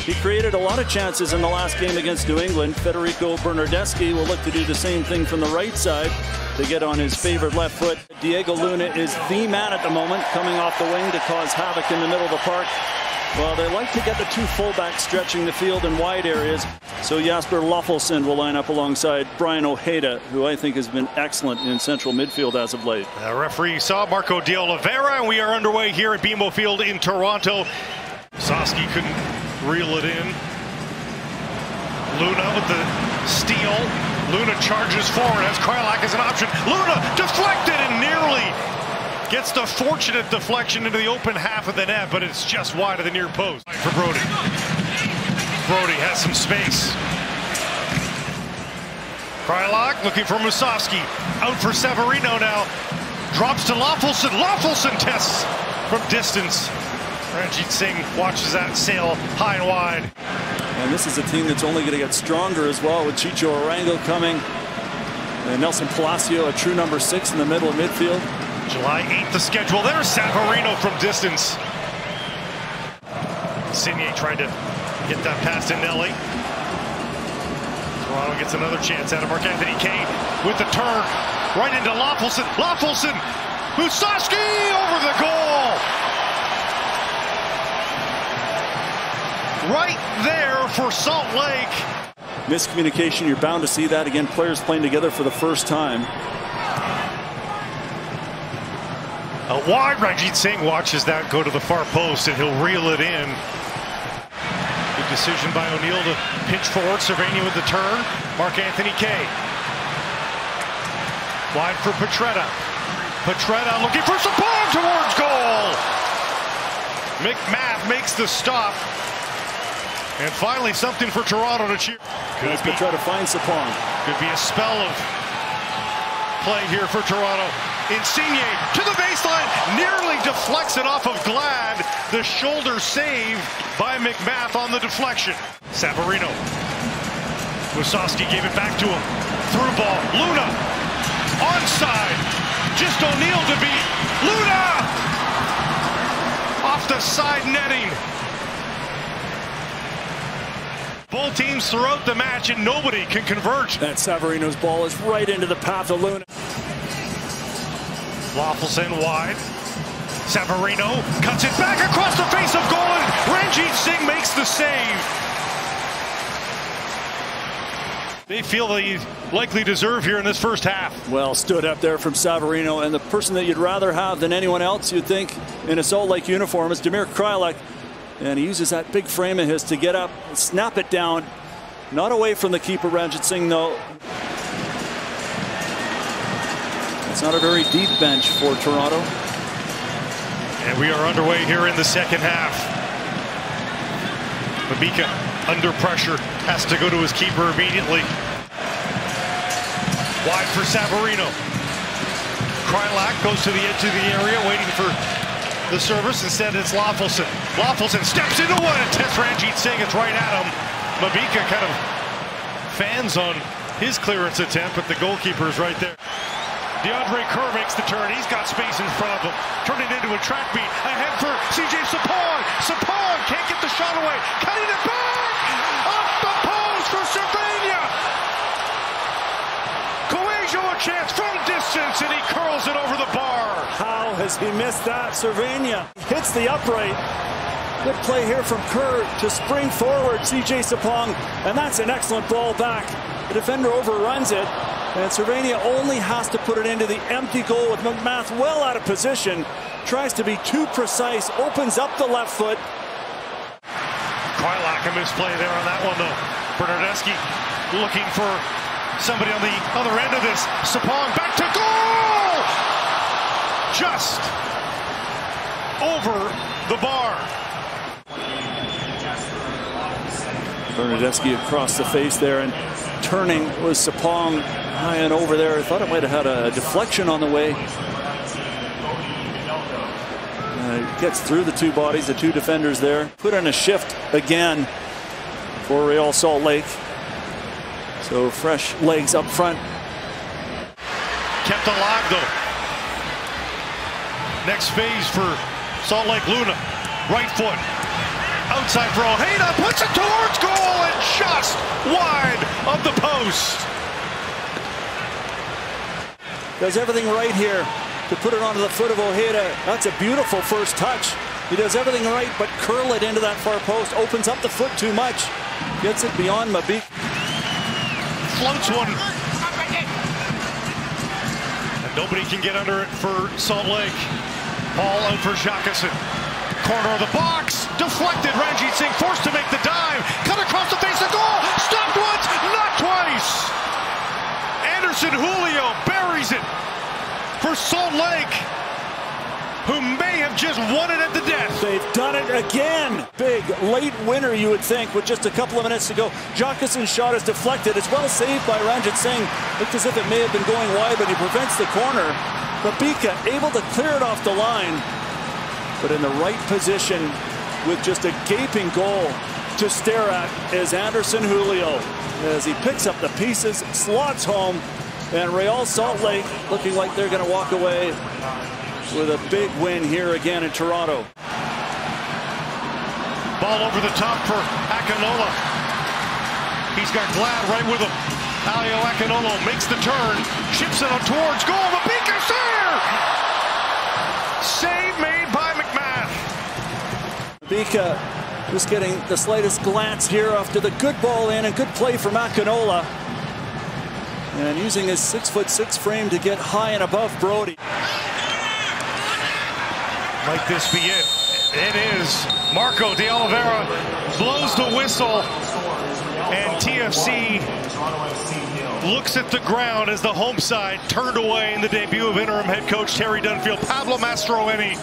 He created a lot of chances in the last game against New England. Federico Bernardeschi will look to do the same thing from the right side to get on his favorite left foot. Diego Luna is the man at the moment, coming off the wing to cause havoc in the middle of the park. Well, they like to get the two fullbacks stretching the field in wide areas. So Jasper Lofelson will line up alongside Brian Ojeda, who I think has been excellent in central midfield as of late. The referee saw Marco de Oliveira, and we are underway here at BMO Field in Toronto. Soski couldn't reel it in. Luna with the steal. Luna charges forward as Kreilach has an option. Luna deflected and nearly gets the fortunate deflection into the open half of the net, but it's just wide of the near post. For Brody. Brody has some space. Kreilach looking for Musovski. Out for Savarino now. Drops to Lofelson. Lofelson tests from distance. Ranjit Singh watches that sail high and wide. And this is a team that's only going to get stronger as well, with Chicho Arango coming. And Nelson Palacio, a true number 6 in the middle of midfield. July 8th, the schedule. There's Savarino from distance. Insigne tried to get that pass to Nelly. Toronto gets another chance out of Marc-Anthony Kaye with the turn. Right into Lofelson. Lofelson! Musovski over the goal! Right there for Salt Lake. Miscommunication, you're bound to see that again. Players playing together for the first time. Out wide, Ranjit Singh watches that go to the far post, and he'll reel it in. Good decision by O'Neill to pinch forward. Cervania with the turn. Marc-Anthony Kaye. Wide for Petretta. Petretta looking for support towards goal. McMath makes the stop. And finally, something for Toronto to cheer. Could try to find Sapong. Could be a spell of play here for Toronto. Insigne to the baseline, nearly deflects it off of Glad. The shoulder save by McMath on the deflection. Savarino. Musovski gave it back to him. Through ball. Luna. Onside. Just O'Neill to beat. Luna! Off the side netting. Both teams throughout the match, and nobody can converge. That Savarino's ball is right into the path of Luna. Lofelson wide. Savarino cuts it back across the face of goal, and Ranjit Singh makes the save. They feel they likely deserve here in this first half. Well stood up there from Savarino, and the person that you'd rather have than anyone else, you'd think, in a Salt Lake uniform is Damir Kreilach. And he uses that big frame of his to get up and snap it down. Not away from the keeper, Ranjit Singh, though. It's not a very deep bench for Toronto. And we are underway here in the second half. Mabika under pressure, has to go to his keeper immediately. Wide for Savarino. Kreilach goes to the edge of the area, waiting for the service. Instead, it's Lofelson. Lofelson steps into one and tests Ranjit Singh. It's right at him. Mabika kind of fans on his clearance attempt, but the goalkeeper is right there. DeAndre Kerr makes the turn. He's got space in front of him. Turning into a track beat. Ahead for CJ Sapong. Sapong can't get the shot away. Cutting it back. Off the post for Cervania. Coelho a chance from distance, and he curls it over the bar. How has he missed that? Cervania hits the upright. Good play here from Kerr to spring forward CJ Sapong, and that's an excellent ball back. The defender overruns it, and Cervania only has to put it into the empty goal with McMath well out of position. Tries to be too precise, opens up the left foot. Kreilach a misplay there on that one, though. Bernardeschi looking for somebody on the other end of this. Sapong back to goal! Just over the bar. Bernardeschi across the face there, and turning was Sapong high and over there. I thought it might have had a deflection on the way. Gets through the two bodies, the two defenders there. Put in a shift again for Real Salt Lake. So fresh legs up front. Kept alive though. Next phase for Salt Lake. Luna. Right foot. Outside for Ojeda, puts it towards goal and just wide of the post. Does everything right here to put it onto the foot of Ojeda. That's a beautiful first touch. He does everything right, but curl it into that far post. Opens up the foot too much. Gets it beyond Mabika. Floats one. And nobody can get under it for Salt Lake. Ball out for Jacqueson. Corner of the box. Deflected. Ranjit Singh forced to make the dive. Cut across the face of goal. Stopped once, not twice. Anderson Julio buries it for Salt Lake, who may have just won it at the death. They've done it again. Big late winner, you would think, with just a couple of minutes to go. Jacqueson's shot is deflected. It's well saved by Ranjit Singh. Looked as if it may have been going wide, but he prevents the corner. Mabika able to clear it off the line, but in the right position with just a gaping goal to stare at is Anderson Julio as he picks up the pieces, slots home, and Real Salt Lake looking like they're going to walk away with a big win here again in Toronto. Ball over the top for Akinola. He's got Glad right with him. Alio Akinola makes the turn, chips it on towards goal. Mabika's there! Save made by McMath. Mabika just getting the slightest glance here after the good ball in and good play from Akinola. And using his 6'6" frame to get high and above Brody. Might this be it? It is. Marco de Oliveira blows the whistle, and TFC looks at the ground as the home side turned away in the debut of interim head coach Terry Dunfield. Pablo Mastroeni